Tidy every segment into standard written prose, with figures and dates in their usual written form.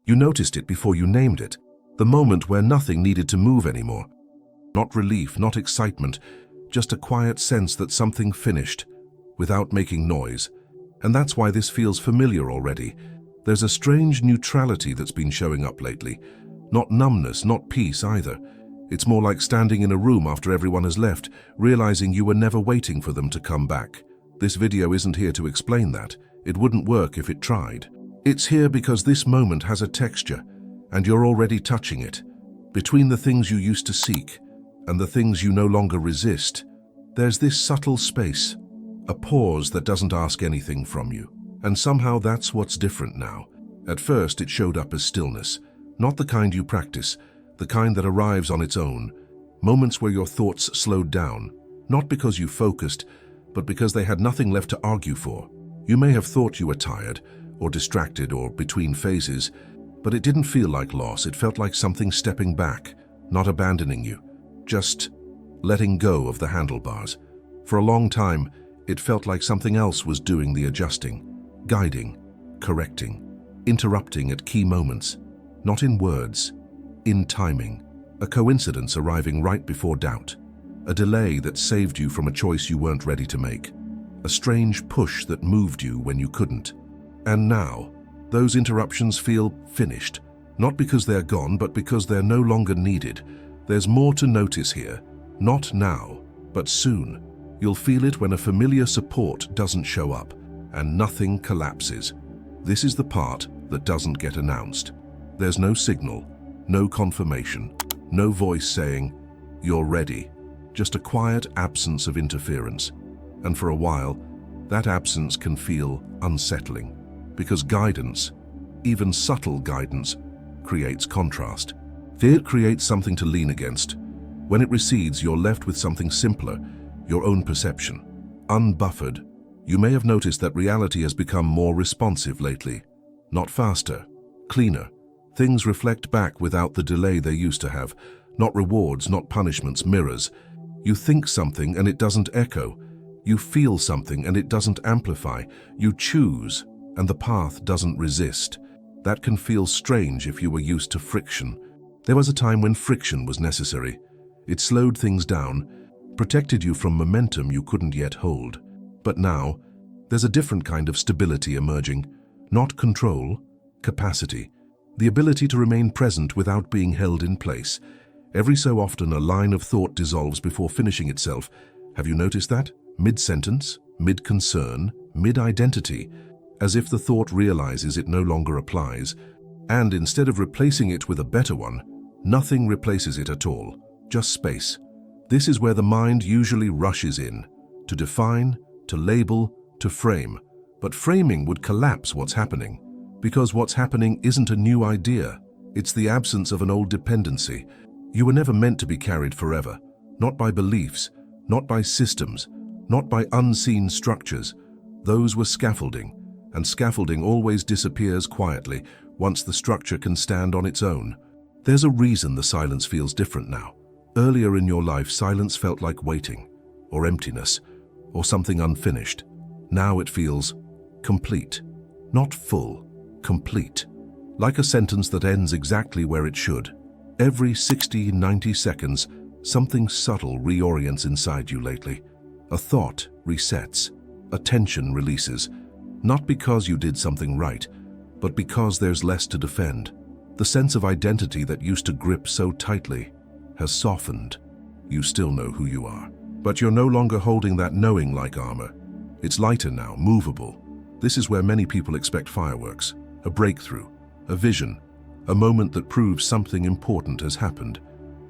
You noticed it before you named it, the moment where nothing needed to move anymore. Not relief, not excitement, just a quiet sense that something finished, without making noise. And that's why this feels familiar already. There's a strange neutrality that's been showing up lately. Not numbness, not peace either. It's more like standing in a room after everyone has left, realizing you were never waiting for them to come back. This video isn't here to explain that. It wouldn't work if it tried. It's here because this moment has a texture, and you're already touching it. Between the things you used to seek and the things you no longer resist, there's this subtle space, a pause that doesn't ask anything from you. And somehow that's what's different now. At first it showed up as stillness, not the kind you practice, the kind that arrives on its own. Moments where your thoughts slowed down, not because you focused, but because they had nothing left to argue for. You may have thought you were tired, or distracted, or between phases, but it didn't feel like loss. It felt like something stepping back, not abandoning you, just letting go of the handlebars. For a long time, it felt like something else was doing the adjusting, guiding, correcting, interrupting at key moments, not in words, in timing, a coincidence arriving right before doubt, a delay that saved you from a choice you weren't ready to make, a strange push that moved you when you couldn't. And now, those interruptions feel finished, not because they're gone, but because they're no longer needed. There's more to notice here, not now, but soon. You'll feel it when a familiar support doesn't show up, and nothing collapses. This is the part that doesn't get announced. There's no signal, no confirmation, no voice saying, "You're ready." Just a quiet absence of interference. And for a while, that absence can feel unsettling, because guidance, even subtle guidance, creates contrast. Fear creates something to lean against. When it recedes, you're left with something simpler, your own perception. Unbuffered, you may have noticed that reality has become more responsive lately. Not faster, cleaner. Things reflect back without the delay they used to have. Not rewards, not punishments, mirrors. You think something and it doesn't echo. You feel something and it doesn't amplify. You choose and the path doesn't resist. That can feel strange if you were used to friction. There was a time when friction was necessary. It slowed things down, protected you from momentum you couldn't yet hold. But now, there's a different kind of stability emerging. Not control, capacity. The ability to remain present without being held in place. Every so often a line of thought dissolves before finishing itself. Have you noticed that? Mid-sentence, mid-concern, mid-identity. As if the thought realizes it no longer applies. And instead of replacing it with a better one, nothing replaces it at all. Just space. This is where the mind usually rushes in. To define, to label, to frame. But framing would collapse what's happening. Because what's happening isn't a new idea. It's the absence of an old dependency. You were never meant to be carried forever. Not by beliefs, not by systems, not by unseen structures. Those were scaffolding, and scaffolding always disappears quietly once the structure can stand on its own. There's a reason the silence feels different now. Earlier in your life, silence felt like waiting, or emptiness, or something unfinished. Now it feels complete. Not full, complete. Like a sentence that ends exactly where it should. Every 60, 90 seconds, something subtle reorients inside you lately. A thought resets, a tension releases, not because you did something right, but because there's less to defend. The sense of identity that used to grip so tightly has softened. You still know who you are, but you're no longer holding that knowing like armor. It's lighter now, movable. This is where many people expect fireworks, a breakthrough, a vision, a moment that proves something important has happened.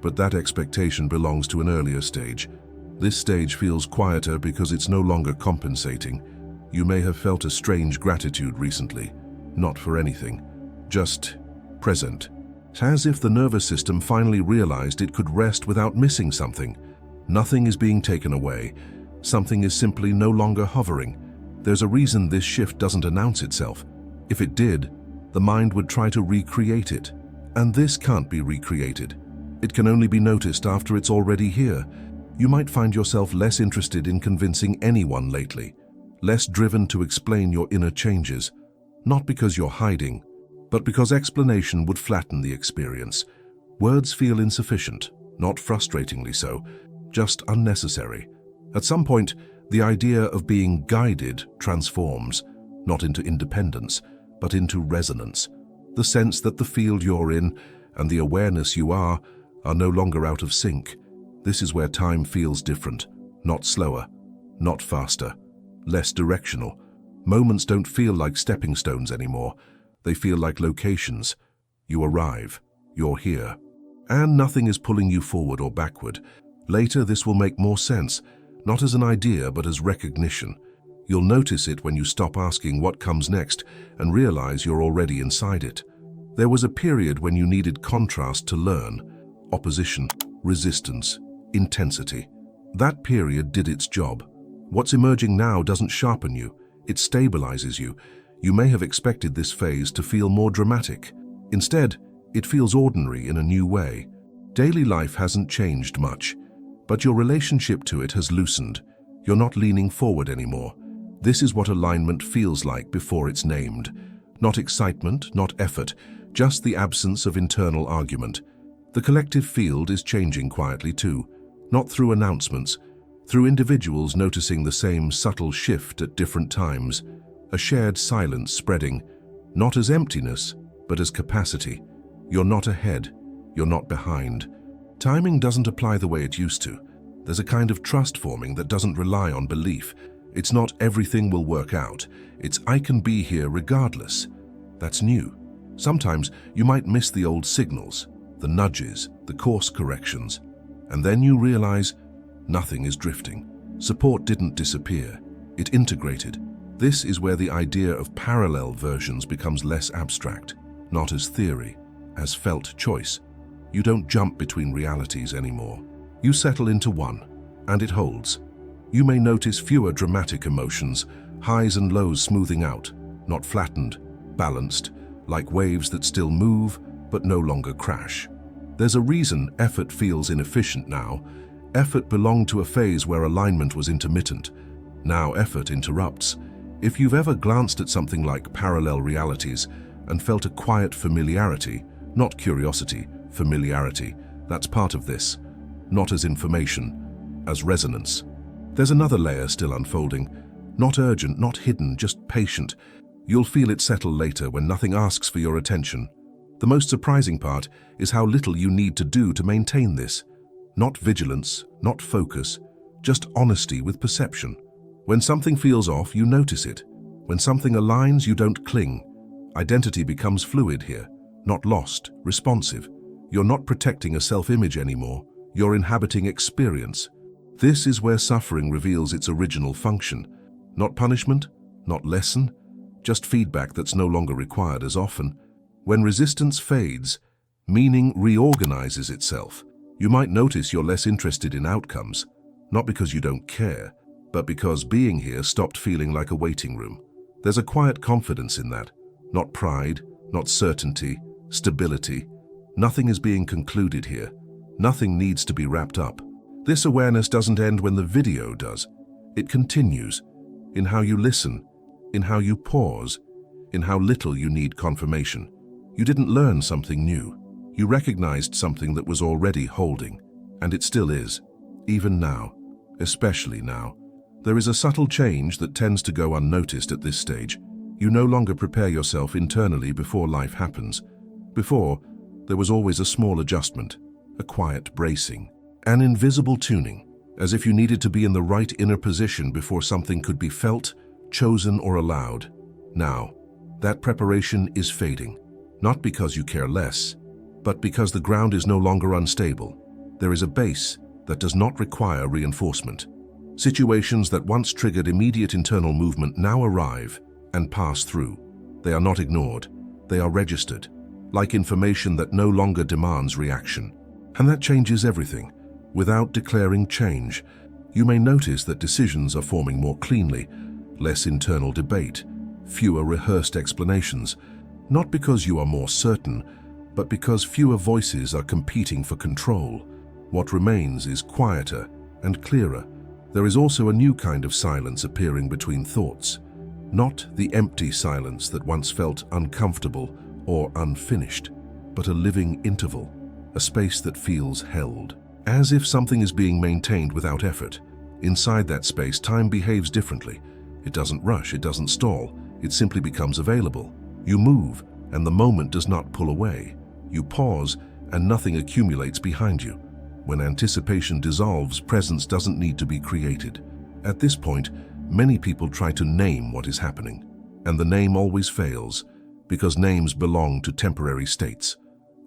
But that expectation belongs to an earlier stage. This stage feels quieter because it's no longer compensating. You may have felt a strange gratitude recently, not for anything, just present. It's as if the nervous system finally realized it could rest without missing something. Nothing is being taken away. Something is simply no longer hovering. There's a reason this shift doesn't announce itself. If it did, the mind would try to recreate it. And this can't be recreated. It can only be noticed after it's already here. You might find yourself less interested in convincing anyone lately, less driven to explain your inner changes, not because you're hiding, but because explanation would flatten the experience. Words feel insufficient, not frustratingly so, just unnecessary. At some point, the idea of being guided transforms, not into independence, but into resonance. The sense that the field you're in and the awareness you are no longer out of sync. This is where time feels different, not slower, not faster, less directional. Moments don't feel like stepping stones anymore. They feel like locations. You arrive, you're here. And nothing is pulling you forward or backward. Later, this will make more sense, not as an idea, but as recognition. You'll notice it when you stop asking what comes next and realize you're already inside it. There was a period when you needed contrast to learn, opposition, resistance, intensity. That period did its job. What's emerging now doesn't sharpen you, it stabilizes you. You may have expected this phase to feel more dramatic. Instead, it feels ordinary in a new way. Daily life hasn't changed much, but your relationship to it has loosened. You're not leaning forward anymore. This is what alignment feels like before it's named. Not excitement, not effort, just the absence of internal argument. The collective field is changing quietly too, not through announcements, through individuals noticing the same subtle shift at different times, a shared silence spreading, not as emptiness, but as capacity. You're not ahead, you're not behind. Timing doesn't apply the way it used to. There's a kind of trust forming that doesn't rely on belief. It's not everything will work out, it's I can be here regardless. That's new. Sometimes you might miss the old signals, the nudges, the course corrections, and then you realize nothing is drifting. Support didn't disappear, it integrated. This is where the idea of parallel versions becomes less abstract, not as theory, as felt choice. You don't jump between realities anymore. You settle into one, and it holds. You may notice fewer dramatic emotions, highs and lows smoothing out, not flattened, balanced, like waves that still move but no longer crash. There's a reason effort feels inefficient now. Effort belonged to a phase where alignment was intermittent. Now effort interrupts. If you've ever glanced at something like parallel realities and felt a quiet familiarity, not curiosity, familiarity, that's part of this. Not as information, as resonance. There's another layer still unfolding. Not urgent, not hidden, just patient. You'll feel it settle later when nothing asks for your attention. The most surprising part is how little you need to do to maintain this. Not vigilance, not focus, just honesty with perception. When something feels off, you notice it. When something aligns, you don't cling. Identity becomes fluid here, not lost, responsive. You're not protecting a self-image anymore, you're inhabiting experience. This is where suffering reveals its original function. Not punishment, not lesson, just feedback that's no longer required as often. When resistance fades, meaning reorganizes itself. You might notice you're less interested in outcomes, not because you don't care, but because being here stopped feeling like a waiting room. There's a quiet confidence in that, not pride, not certainty, stability. Nothing is being concluded here. Nothing needs to be wrapped up. This awareness doesn't end when the video does. It continues in how you listen, in how you pause, in how little you need confirmation. You didn't learn something new. You recognized something that was already holding, and it still is, even now, especially now. There is a subtle change that tends to go unnoticed at this stage. You no longer prepare yourself internally before life happens. Before, there was always a small adjustment, a quiet bracing, an invisible tuning, as if you needed to be in the right inner position before something could be felt, chosen, or allowed. Now, that preparation is fading, not because you care less, but because the ground is no longer unstable. There is a base that does not require reinforcement. Situations that once triggered immediate internal movement now arrive and pass through. They are not ignored. They are registered, like information that no longer demands reaction. And that changes everything. Without declaring change, you may notice that decisions are forming more cleanly, less internal debate, fewer rehearsed explanations, not because you are more certain, but because fewer voices are competing for control. What remains is quieter and clearer. There is also a new kind of silence appearing between thoughts, not the empty silence that once felt uncomfortable or unfinished, but a living interval, a space that feels held. As if something is being maintained without effort. Inside that space, time behaves differently. It doesn't rush, it doesn't stall, it simply becomes available. You move, and the moment does not pull away. You pause, and nothing accumulates behind you. When anticipation dissolves, presence doesn't need to be created. At this point, many people try to name what is happening, and the name always fails, because names belong to temporary states.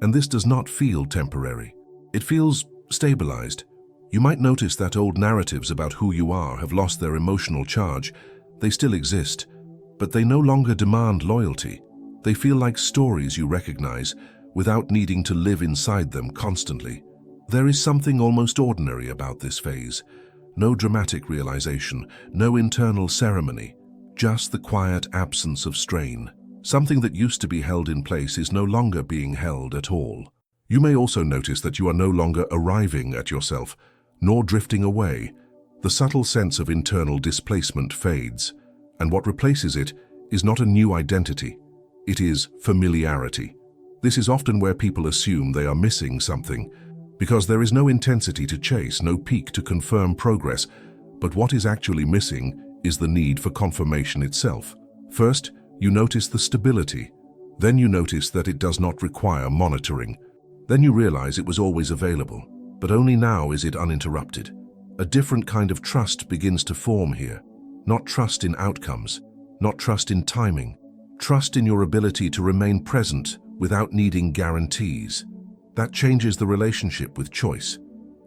And this does not feel temporary. It feels stabilized. You might notice that old narratives about who you are have lost their emotional charge. They still exist, but they no longer demand loyalty. They feel like stories you recognize without needing to live inside them constantly. There is something almost ordinary about this phase. No dramatic realization, no internal ceremony, just the quiet absence of strain. Something that used to be held in place is no longer being held at all. You may also notice that you are no longer arriving at yourself, nor drifting away. The subtle sense of internal displacement fades, and what replaces it is not a new identity. It is familiarity. This is often where people assume they are missing something, because there is no intensity to chase, no peak to confirm progress. But what is actually missing is the need for confirmation itself. First, you notice the stability. Then you notice that it does not require monitoring. Then you realize it was always available, but only now is it uninterrupted. A different kind of trust begins to form here. Not trust in outcomes, not trust in timing, trust in your ability to remain present without needing guarantees. That changes the relationship with choice.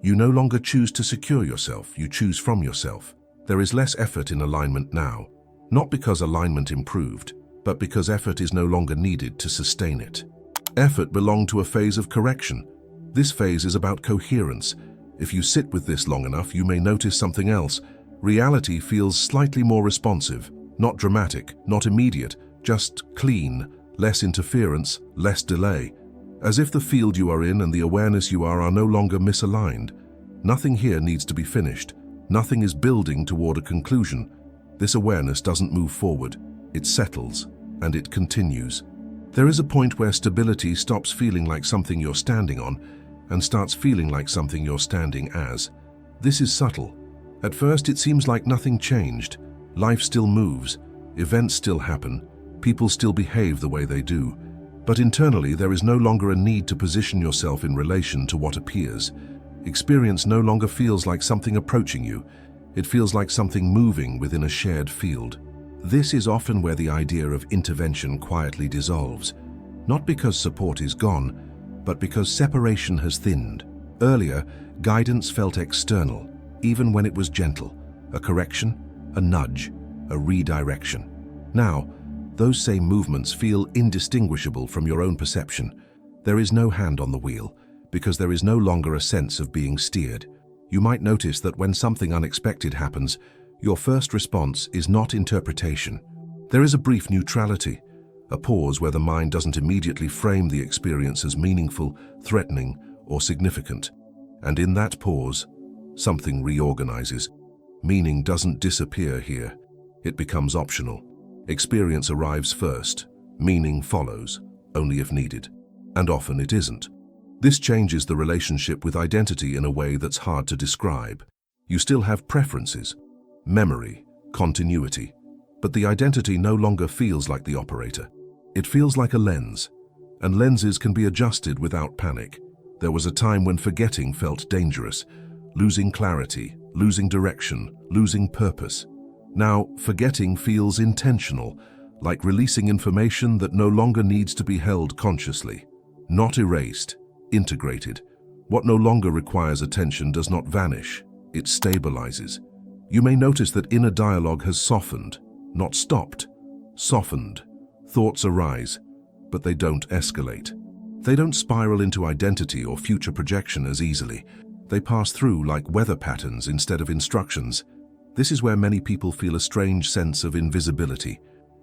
You no longer choose to secure yourself, you choose from yourself. There is less effort in alignment now, not because alignment improved, but because effort is no longer needed to sustain it. Effort belonged to a phase of correction. This phase is about coherence. If you sit with this long enough, you may notice something else. Reality feels slightly more responsive, not dramatic, not immediate, just clean, less interference, less delay. As if the field you are in and the awareness you are no longer misaligned. Nothing here needs to be finished. Nothing is building toward a conclusion. This awareness doesn't move forward. It settles, and it continues. There is a point where stability stops feeling like something you're standing on and starts feeling like something you're standing as. This is subtle. At first, it seems like nothing changed. Life still moves, events still happen, people still behave the way they do. But internally, there is no longer a need to position yourself in relation to what appears. Experience no longer feels like something approaching you. It feels like something moving within a shared field. This is often where the idea of intervention quietly dissolves, not because support is gone, but because separation has thinned. Earlier, guidance felt external, even when it was gentle, a correction, a nudge, a redirection. Now, those same movements feel indistinguishable from your own perception. There is no hand on the wheel, because there is no longer a sense of being steered. You might notice that when something unexpected happens, your first response is not interpretation. There is a brief neutrality, a pause where the mind doesn't immediately frame the experience as meaningful, threatening, or significant. And in that pause, something reorganizes. Meaning doesn't disappear here. It becomes optional. Experience arrives first. Meaning follows, only if needed. And often it isn't. This changes the relationship with identity in a way that's hard to describe. You still have preferences, memory, continuity, but the identity no longer feels like the operator. It feels like a lens, and lenses can be adjusted without panic. There was a time when forgetting felt dangerous, losing clarity, losing direction, losing purpose. Now, forgetting feels intentional, like releasing information that no longer needs to be held consciously. Not erased, integrated. What no longer requires attention does not vanish, it stabilizes. You may notice that inner dialogue has softened, not stopped, softened. Thoughts arise, but they don't escalate. They don't spiral into identity or future projection as easily. They pass through like weather patterns instead of instructions. This is where many people feel a strange sense of invisibility,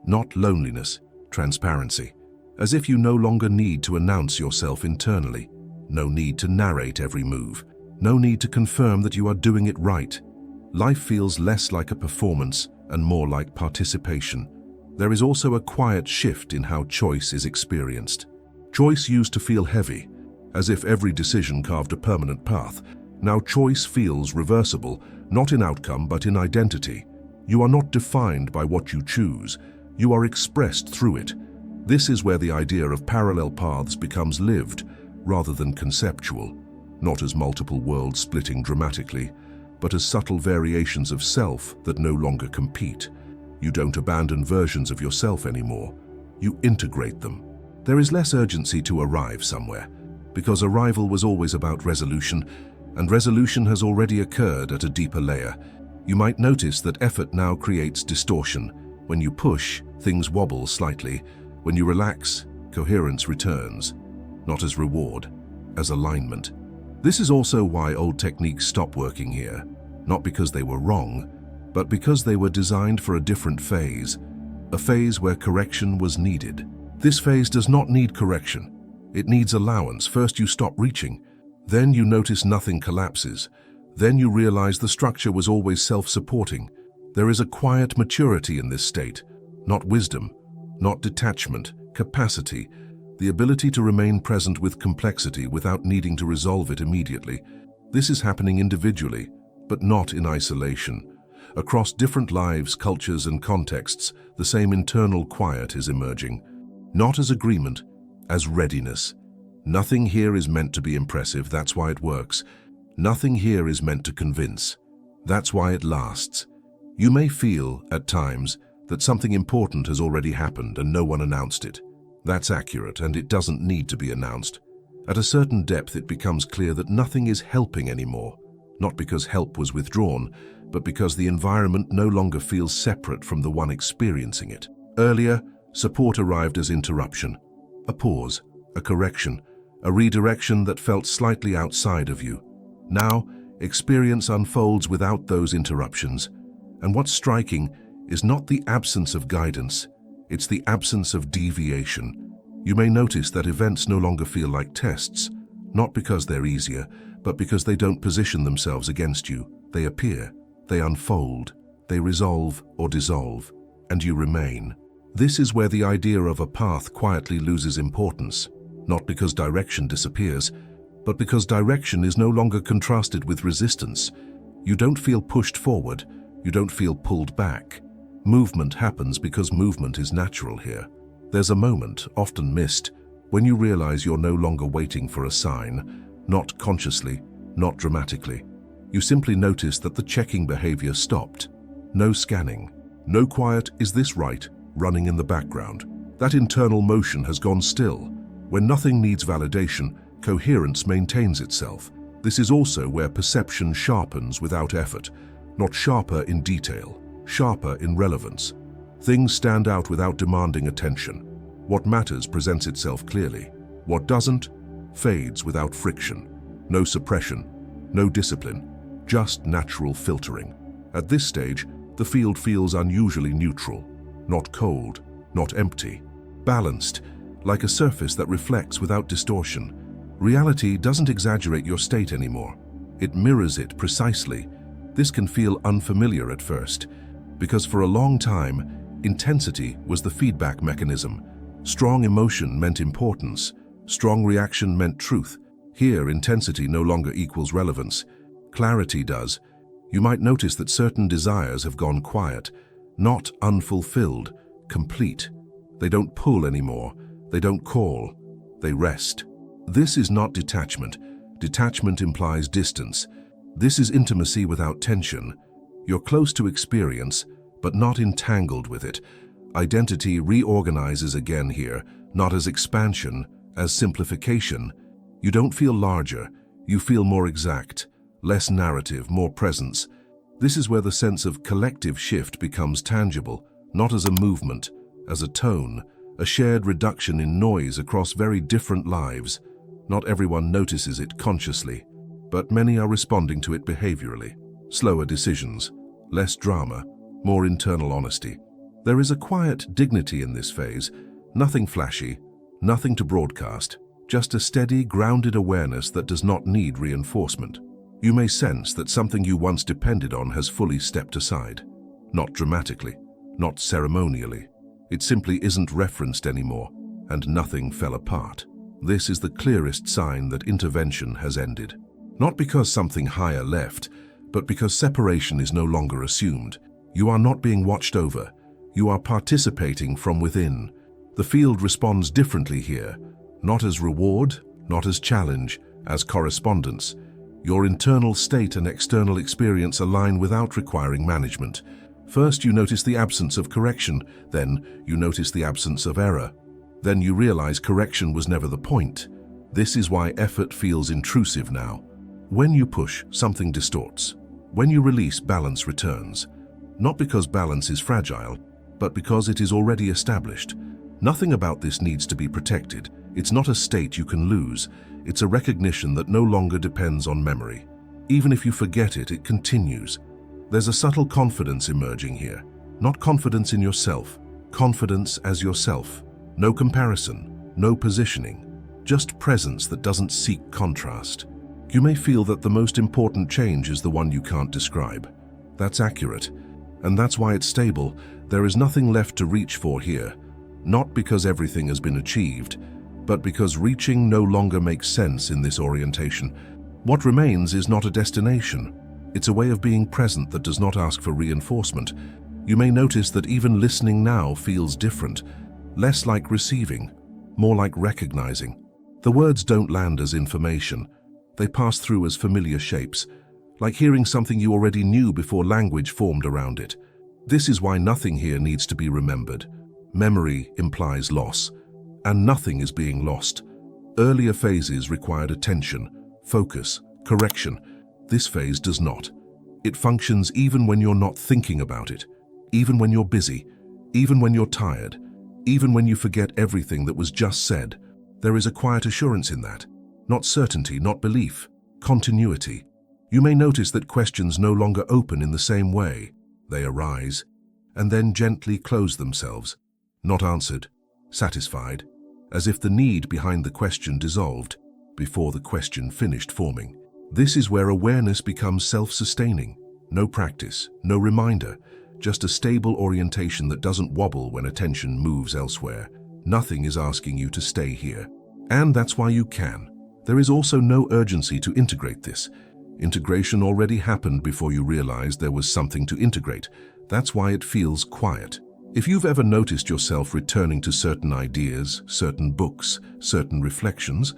not loneliness, transparency. As if you no longer need to announce yourself internally, no need to narrate every move, no need to confirm that you are doing it right. Life feels less like a performance and more like participation. There is also a quiet shift in how choice is experienced. Choice used to feel heavy, as if every decision carved a permanent path. Now choice feels reversible, not in outcome but in identity. You are not defined by what you choose, you are expressed through it. This is where the idea of parallel paths becomes lived, rather than conceptual, not as multiple worlds splitting dramatically, but as subtle variations of self that no longer compete. You don't abandon versions of yourself anymore, you integrate them. There is less urgency to arrive somewhere, because arrival was always about resolution, and resolution has already occurred at a deeper layer. You might notice that effort now creates distortion. When you push, things wobble slightly. When you relax, coherence returns, not as reward, as alignment. This is also why old techniques stop working here, not because they were wrong, but because they were designed for a different phase, a phase where correction was needed. This phase does not need correction. It needs allowance. First you stop reaching, then you notice nothing collapses. Then you realize the structure was always self-supporting. There is a quiet maturity in this state, not wisdom, not detachment, capacity, the ability to remain present with complexity without needing to resolve it immediately. This is happening individually, but not in isolation. Across different lives, cultures, and contexts, the same internal quiet is emerging, not as agreement, as readiness. Nothing here is meant to be impressive, that's why it works. Nothing here is meant to convince. That's why it lasts. You may feel, at times, that something important has already happened and no one announced it. That's accurate, and it doesn't need to be announced. At a certain depth, it becomes clear that nothing is helping anymore, not because help was withdrawn, but because the environment no longer feels separate from the one experiencing it. Earlier, support arrived as interruption, a pause, a correction, a redirection that felt slightly outside of you. Now, experience unfolds without those interruptions, and what's striking is not the absence of guidance, it's the absence of deviation. You may notice that events no longer feel like tests, not because they're easier, but because they don't position themselves against you. They appear, they unfold, they resolve or dissolve, and you remain. This is where the idea of a path quietly loses importance, not because direction disappears, but because direction is no longer contrasted with resistance. You don't feel pushed forward, you don't feel pulled back. Movement happens because movement is natural here. There's a moment, often missed, when you realize you're no longer waiting for a sign, not consciously, not dramatically. You simply notice that the checking behavior stopped. No scanning, no quiet, is this right, running in the background. That internal motion has gone still. When nothing needs validation, coherence maintains itself. This is also where perception sharpens without effort, not sharper in detail, sharper in relevance. Things stand out without demanding attention. What matters presents itself clearly. What doesn't, fades without friction. No suppression, no discipline, just natural filtering. At this stage, the field feels unusually neutral, not cold, not empty, balanced, like a surface that reflects without distortion. Reality doesn't exaggerate your state anymore. It mirrors it precisely. This can feel unfamiliar at first, because for a long time, intensity was the feedback mechanism. Strong emotion meant importance. Strong reaction meant truth. Here, intensity no longer equals relevance. Clarity does. You might notice that certain desires have gone quiet, not unfulfilled, complete. They don't pull anymore. They don't call. They rest. This is not detachment. Detachment implies distance. This is intimacy without tension. You're close to experience, but not entangled with it. Identity reorganizes again here, not as expansion, as simplification. You don't feel larger, you feel more exact, less narrative, more presence. This is where the sense of collective shift becomes tangible, not as a movement, as a tone, a shared reduction in noise across very different lives. Not everyone notices it consciously, but many are responding to it behaviorally. Slower decisions, less drama, more internal honesty. There is a quiet dignity in this phase, nothing flashy, nothing to broadcast, just a steady, grounded awareness that does not need reinforcement. You may sense that something you once depended on has fully stepped aside. Not dramatically, not ceremonially, It simply isn't referenced anymore, and nothing fell apart. This is the clearest sign that intervention has ended. Not because something higher left, but because separation is no longer assumed. You are not being watched over. You are participating from within. The field responds differently here, not as reward, not as challenge, as correspondence. Your internal state and external experience align without requiring management. First, you notice the absence of correction. Then, you notice the absence of error. Then you realize correction was never the point. This is why effort feels intrusive now. When you push, something distorts. When you release, balance returns. Not because balance is fragile, but because it is already established. Nothing about this needs to be protected. It's not a state you can lose. It's a recognition that no longer depends on memory. Even if you forget it, it continues. There's a subtle confidence emerging here. Not confidence in yourself, confidence as yourself. No comparison, no positioning, just presence that doesn't seek contrast. You may feel that the most important change is the one you can't describe. That's accurate, and that's why it's stable. There is nothing left to reach for here, not because everything has been achieved, but because reaching no longer makes sense in this orientation. What remains is not a destination. It's a way of being present that does not ask for reinforcement. You may notice that even listening now feels different, less like receiving, more like recognizing. The words don't land as information. They pass through as familiar shapes, like hearing something you already knew before language formed around it. This is why nothing here needs to be remembered. Memory implies loss, and nothing is being lost. Earlier phases required attention, focus, correction. This phase does not. It functions even when you're not thinking about it, even when you're busy, even when you're tired, even when you forget everything that was just said. There is a quiet assurance in that. Not certainty, not belief, continuity. You may notice that questions no longer open in the same way. They arise, and then gently close themselves, not answered, satisfied, as if the need behind the question dissolved before the question finished forming. This is where awareness becomes self-sustaining. No practice, no reminder, just a stable orientation that doesn't wobble when attention moves elsewhere. Nothing is asking you to stay here. And that's why you can. There is also no urgency to integrate this. Integration already happened before you realized there was something to integrate. That's why it feels quiet. If you've ever noticed yourself returning to certain ideas, certain books, certain reflections,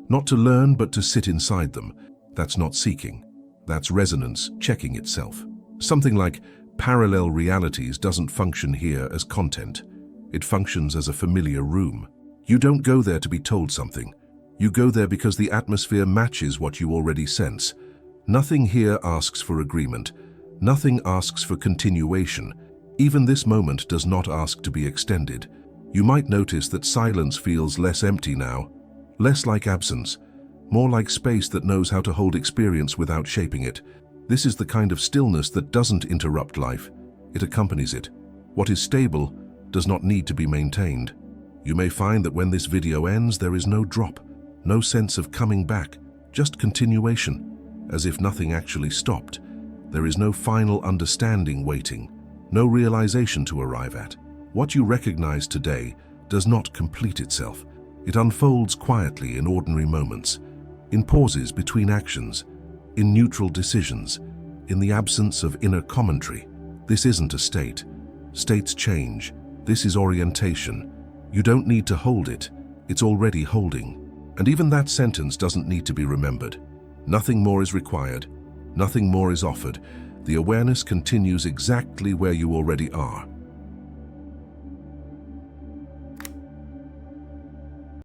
not to learn but to sit inside them, that's not seeking. That's resonance checking itself. Something like parallel realities doesn't function here as content. It functions as a familiar room. You don't go there to be told something. You go there because the atmosphere matches what you already sense. Nothing here asks for agreement. Nothing asks for continuation. Even this moment does not ask to be extended. You might notice that silence feels less empty now, less like absence, more like space that knows how to hold experience without shaping it. This is the kind of stillness that doesn't interrupt life. It accompanies it. What is stable does not need to be maintained. You may find that when this video ends, there is no drop, no sense of coming back, just continuation, as if nothing actually stopped. There is no final understanding waiting, no realization to arrive at. What you recognize today does not complete itself. It unfolds quietly in ordinary moments, in pauses between actions, in neutral decisions, in the absence of inner commentary. This isn't a state. States change. This is orientation. You don't need to hold it. It's already holding. And even that sentence doesn't need to be remembered. Nothing more is required. Nothing more is offered. The awareness continues exactly where you already are.